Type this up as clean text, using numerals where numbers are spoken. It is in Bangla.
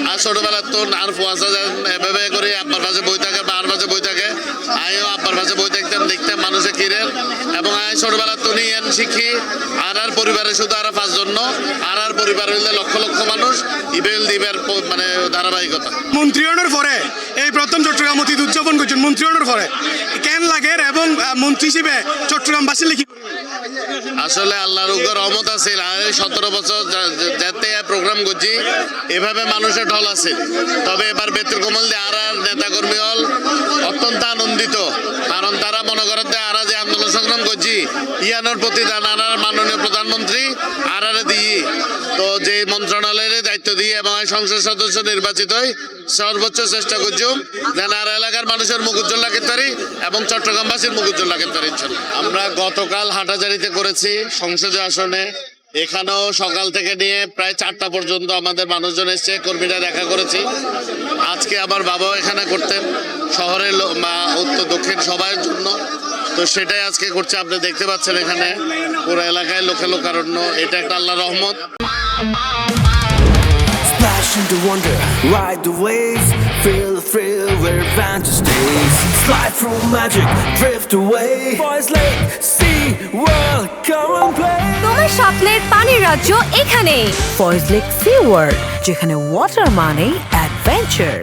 আর ছোটবেলার তো আর ফুয়াশা এভাবে করে আব্বার পাশে বই থাকে বা আর পাশে বই থাকে, আমিও আব্বার পাশে বই দেখতাম মানুষের কিরের, এবং আমি ছোটবেলার তো নিয়ে শিখি। আর পরিবারে শুধু আর 5 জন, আর পরিবার হইলে লক্ষ লক্ষ মানুষ ইবেল দিবের মানে ধারাবাহিকতা। মন্ত্রী হওয়ার পরে এই প্রথম চট্টগ্রাম অতীত উদযাপন করছেন, মন্ত্রী হওয়ার পরে কেন লাগে এবং মন্ত্রী হিসেবে চট্টগ্রামবাসী লিখি আসলে আল্লাহর উপর রহমত আছে। 17 বছর যাতে প্রোগ্রাম করছি, এভাবে মানুষের ঢল আছে। তবে এবার বেতুলকমল দিয়ে আর নেতাকর্মী হল অত্যন্ত আনন্দিত, কারণ তারা মনে করেন আর যে আন্দোলন সংগ্রাম করছি ইয়ানোর প্রতিদান আর মাননীয় প্রধানমন্ত্রী আর দিয়ে তো যে মন্ত্রণালয়ের দায়িত্ব দিয়ে এবং সংসদ সদস্য নির্বাচিত হই সর্বোচ্চ চেষ্টা করছি যেন আর এলাকার মানুষের মুখ উজ্জ্বল রাখতে পারি এবং চট্টগ্রামবাসীর মুখ উজ্জ্বল রাখতে পারি। আমরা গতকাল হাটাজারিতে করেছি সংসদীয় আসনে, এখানেও সকাল থেকে নিয়ে প্রায় 4টা পর্যন্ত আমাদের মানুষজন এসছে, কর্মীরা দেখা করেছি। আজকে আমার বাবাও এখানে করতেন শহরের উত্তর দক্ষিণ সবার জন্য, তো সেটাই আজকে করছে। আপনি দেখতে পাচ্ছেন এখানে পুরো এলাকায় লোকে লোকারণ্য, এটা একটা আল্লাহর রহমত। Splash into wonder, ride the waves, feel the thrill where adventure stays. Slide through magic, drift away. Boys Lake, sea, world, come and play. তোমার স্বপ্নের পানির রাজ্য এখানে, ফয়েজ লেক সি ওয়ার্ল্ড, যেখানে ওয়াটার মানে অ্যাডভেঞ্চার।